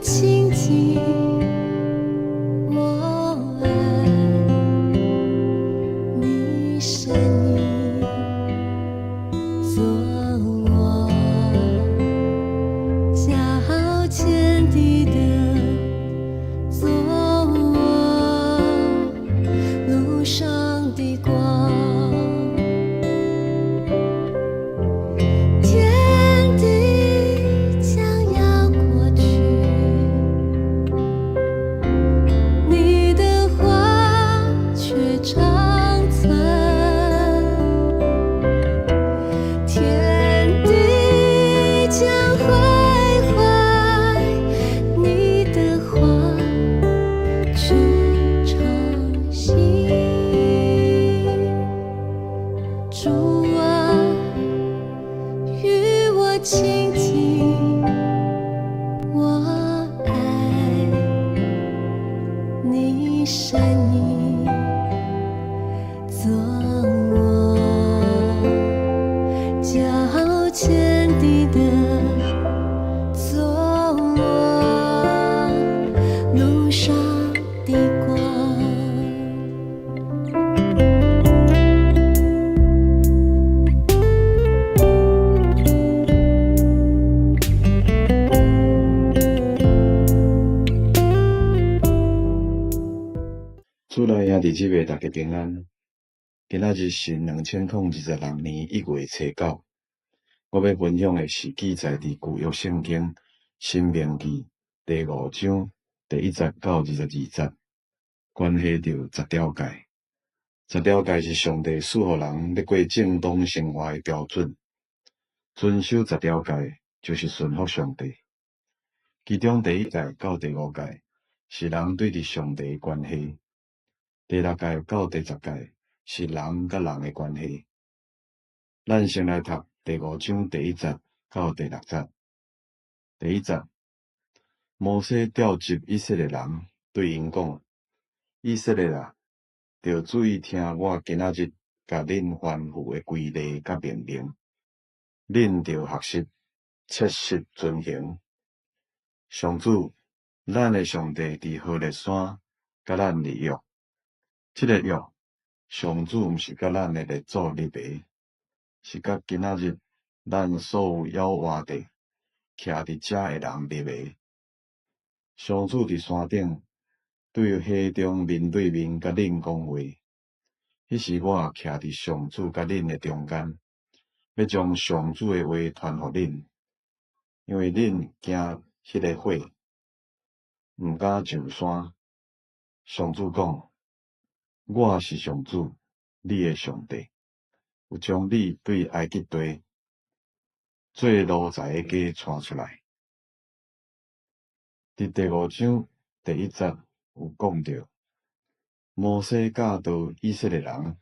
亲近，我爱你声音，做我脚前地灯，做我路上的光。天地将要过去，你的话却长存。天地将毁坏，你的话却长新。主啊，与我亲近，我爱你声音，做我脚前的灯，做我路上的光。主内兄弟姊妹，大家平安。今仔日是2026年1月初9，我要分享的是记载伫旧约圣经《申命记》第5章第1节到22节，关系到10条诫。10条诫是上帝赐予人要过正当生活的标准。遵守10条诫就是顺服上帝。其中第1诫到第5诫是人对伫上帝的关系。第6诫到第10诫是人甲人的关系。咱先来读第5章第1节到第6节。第1节，摩西召集以色列人，对因讲：以色列啊，着注意听我今仔日甲恁吩咐的规例甲命令，恁着学习，切实遵行。上主，咱的上帝伫何烈山甲咱立约。这个约，上主毋是甲咱的列祖立的，是甲今仔日咱所有要活地徛伫遮的人立的。上主伫山顶对溪中面对面甲恁讲话，迄时我也徛伫上主甲恁的中间，要将上主的话传互恁，因为恁惊迄个火，毋敢上山。上主讲：我是上主，你的上帝，有将你对埃及地做奴才的家带出来。伫第5章第1节有讲到，摩西教导以色列人，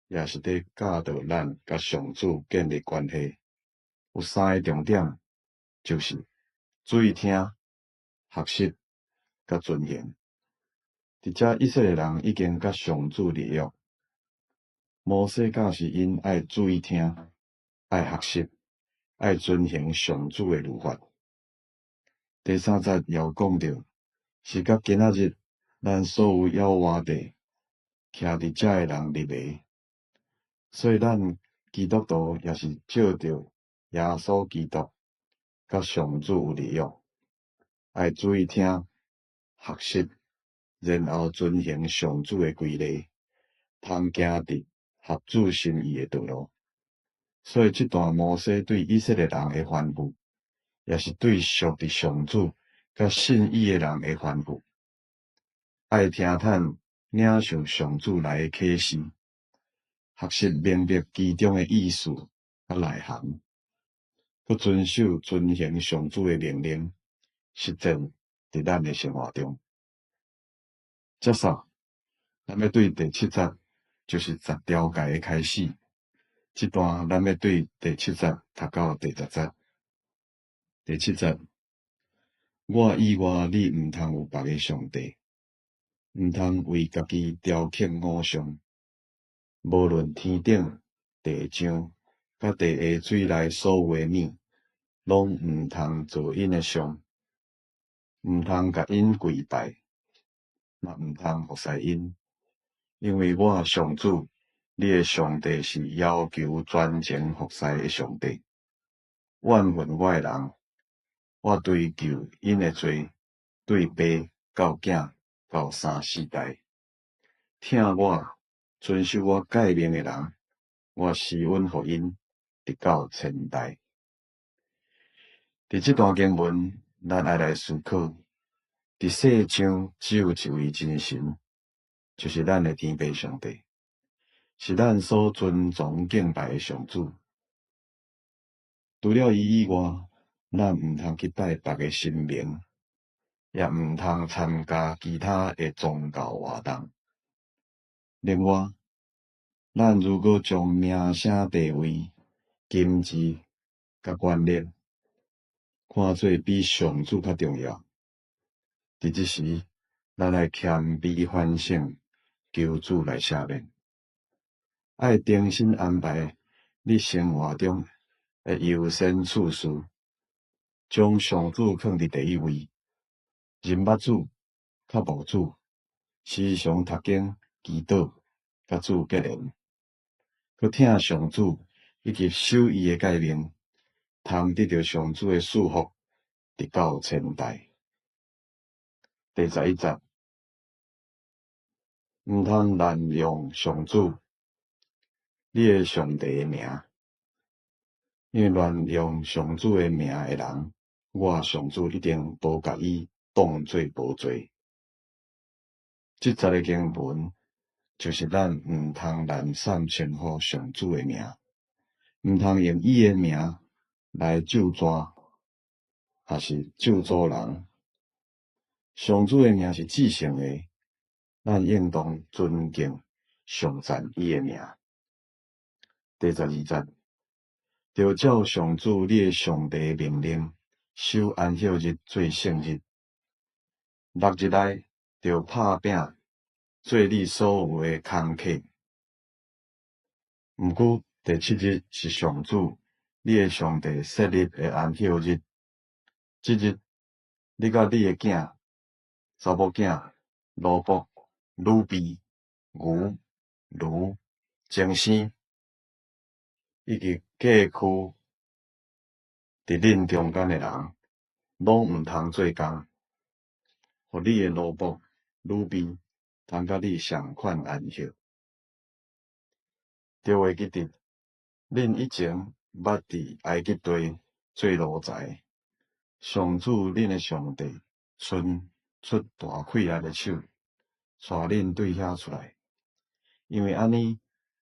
也是伫教导咱甲上主建立关系。有3个重点，就是注意听、学习、甲遵行。伫遮以色列人已经甲上主立约，摩西教是因爱注意听、爱学习、爱遵行上主的律法。第3节也有讲到，是甲今仔日咱所有要活地徛伫遮的人立的，所以咱基督徒也是照着耶稣基督甲上主有立约，爱注意听、学习，然后遵行上主的规例，通行伫合主心意的道路。所以这段摩西对以色列人的吩咐，也是对属伫上主甲信伊的人的吩咐。爱听探领受上主来的启示，学习明白其中的意思甲内涵，佮遵守遵行上主的命令，实践伫咱的生活中。接着，咱要对第7节，就是10条诫的开始。这段咱要对第7节读到第10节。第7节，我以外你毋通有别个上帝，毋通为家己雕刻偶像，无论天顶、地上，甲地下水内所有的物，拢毋通做因的像。毋通甲因跪拜，嘛毋通服侍因，因为我上主，你的上帝是要求专情服侍的上帝。怨恨我的人，我追究因的罪，对爸到囝到三四代。听我遵守我诫命的人，我施恩予因，直到千代。伫这段经文，咱爱来思考，伫世上只有一位真神，就是咱的天父上帝，是咱所尊崇敬拜的上主。除了伊以外，咱毋通去拜别个神明，也毋通参加其他的宗教活动。另外，咱如果将名声地位、金钱甲权力看做比上主较重要，伫即时，咱爱谦卑反省，求主来赦免，爱重新安排你生活中的优先次序，将上主放伫第一位，认捌主，较无主，时常读经、祈祷，甲主结连，佮听上主以及守伊的诫命，通得到上主的祝福，直到千代。第11节，毋通滥用上主，你的上帝的名，因为滥用上主的名的人，我上主一定无甲伊当作无罪。这节的经文，就是咱毋通滥散称呼上主的名，毋通用伊的名来咒詛，还是咒诅人。上主的名是至圣的，咱应当尊敬、上赞伊的名。第12节，着照上主你的上帝的命令，守安息日做圣日。6日内着拍饼，做你所有的工课。毋过第7日是上主你的上帝设立的安息日，即日你甲你的囝、查某囝、奴仆、女婢、牛、驴、精生，以及寄居伫恁中间的人，拢毋通做工，互你的奴仆、女婢通甲你相款安息。着会记得，恁以前捌伫埃及地做奴才，上主恁的上帝伸出大溃烂的手，带恁对遐出来。因为安尼，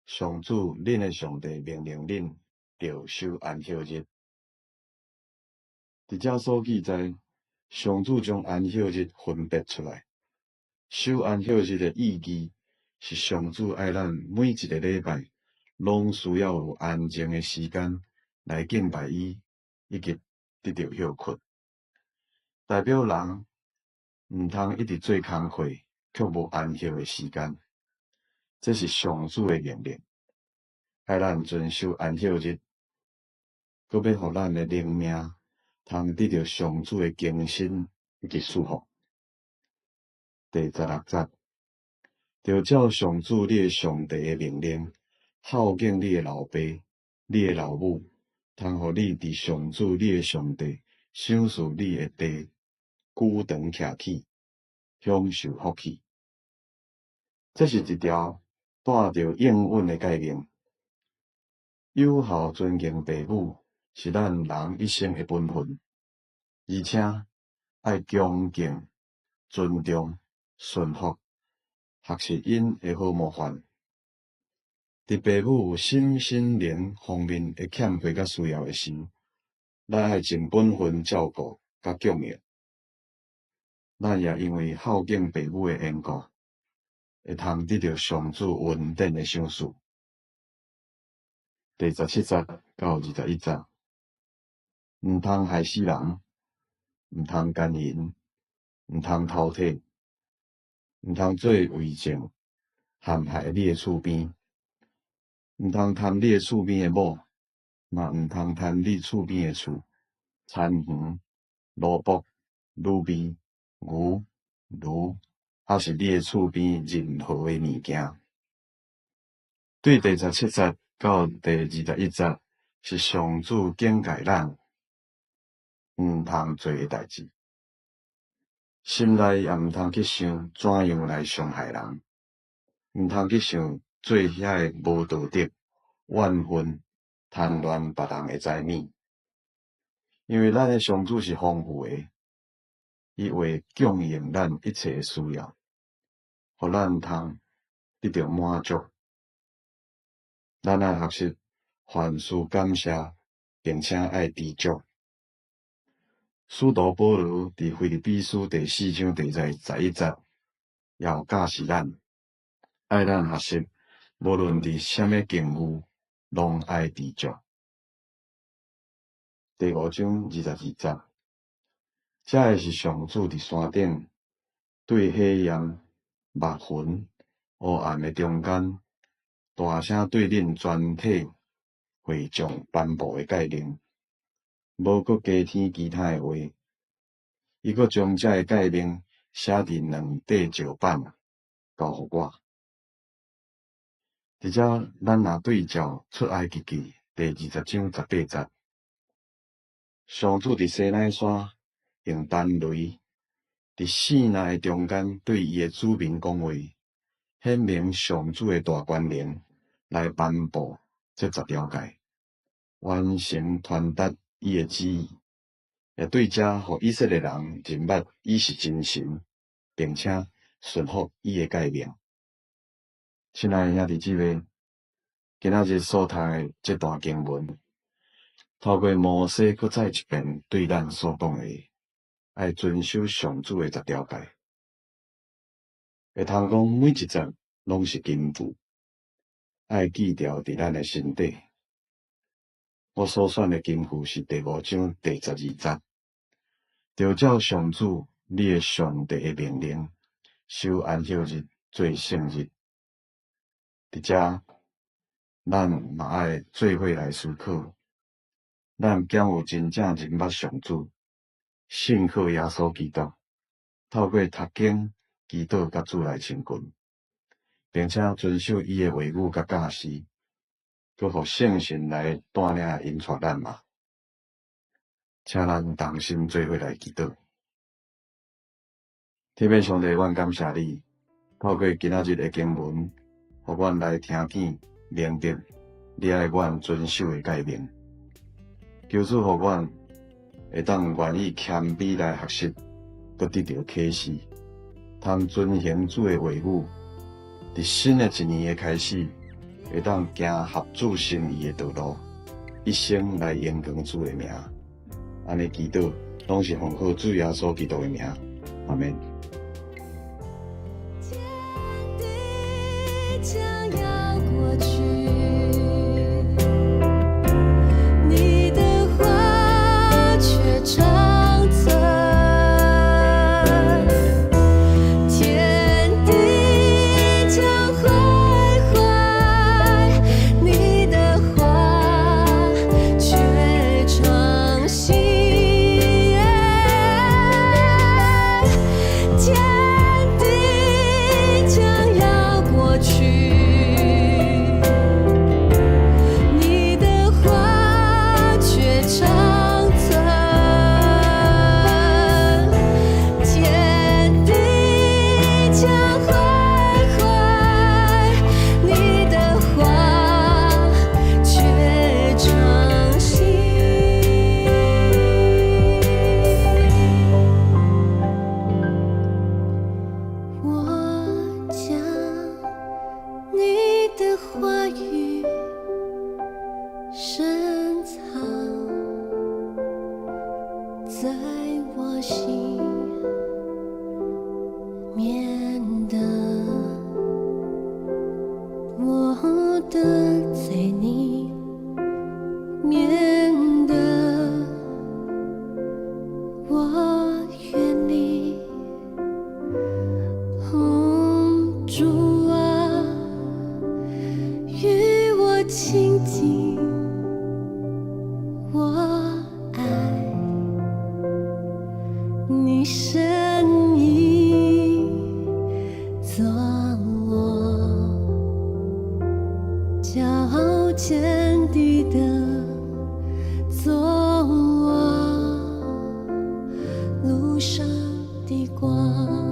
上主恁的上帝命令恁着守安息日。伫遮所记载，上主将安息日分别出来。守安息日的意义是上主爱咱每一个礼拜，拢需要有安静的时间来敬拜伊，以及得到休困。代表人毋通一直做工课，却无安息的时间。这是上主的命令，爱咱遵守安息日，佮要互咱的灵命通得到上主的更新以及祝福。第16节，着照上主你的上帝的命令，孝敬你的老爸、你的老母，通互你伫上主你的上帝赏赐你的地，久长徛起，享受福气。这是一条带着应允的诫命。有效尊敬父母是咱人一生的本分，而且爱恭敬、尊重、顺服，学习因的好模范。伫父母有身心灵方面的欠缺甲需要的时，咱爱尽本分照顾甲供养。咱也因为孝敬父母的缘故，会通得到上主恩典的赏赐。第17节到21节，毋通害死人，毋通奸淫，毋通偷摕，毋通做伪证，陷害你的厝边，毋通贪你的厝边的某，嘛毋通贪你厝边的厝、田园、奴仆、女婢、牛、驴，还是你的厝边任何的物件。对第17节到第21节是上主警戒咱，毋通做的代志，心内也毋通去想怎样来伤害人，毋通去想做遐个无道德、怨恨、贪恋别人的财物，因为咱的上主是丰富的，伊会供应咱一切的需要，互咱通得到满足。咱爱学习凡事感谢，并且爱知足。使徒保罗伫腓立比书第4章第11节，也有教示咱，爱咱学习，无论伫什么境遇，拢爱知足。第5章22节，这个是上主伫山顶对黑暗、目云、黑暗的中间，大声对恁全体会众颁布的诫命，无搁加添其他的话。伊搁将这个诫命写伫2块石板，交互我。伫遮，咱若对照出埃及记第20章18节，上主伫西奈山用丹雷伫四那的中间对伊的子民讲话，显明上主的大权能来颁布这10条诫，完成传达伊的旨意，也对遮互以色列人认捌伊是真神，并且顺服伊的诫命。亲爱的兄弟姊妹，今仔日所读的这段经文，透过摩西搁再一遍对咱所讲的，爱遵守上主的10条诫，会通讲每一节拢是金句，爱记牢伫咱的心底。我所选的金句是第5章第12节，就照上主你的上帝的命令，守安息日做圣日。伫遮，咱嘛爱做伙来思考，咱敢有真正认捌上主，信靠耶稣基督，透过读经、祈祷甲主来亲近，并且遵守伊的话语甲教示，搁互圣神来带领引带咱嘛？请咱同心做伙来祈祷。天父上帝，阮感谢你，透过今仔日的经文，互阮来听见明白你爱阮遵守的诫命。求主互阮会当愿意谦卑来学习，搁得到启示，通遵行主的话语。伫新的一年的开始，会当行合主心意的道路，一生来荣光主的名。安尼祈祷，拢是奉靠主耶稣基督的名。阿门。天地将要过去，你的话却长存。天地将毁坏，你的话却长新。天地将要过去，你的话却长存。天地将毁坏，你的话却长新。我将你的话语深藏在我心，免得我得罪你，免得我远离。主啊，与我亲近，我爱你深路上的光。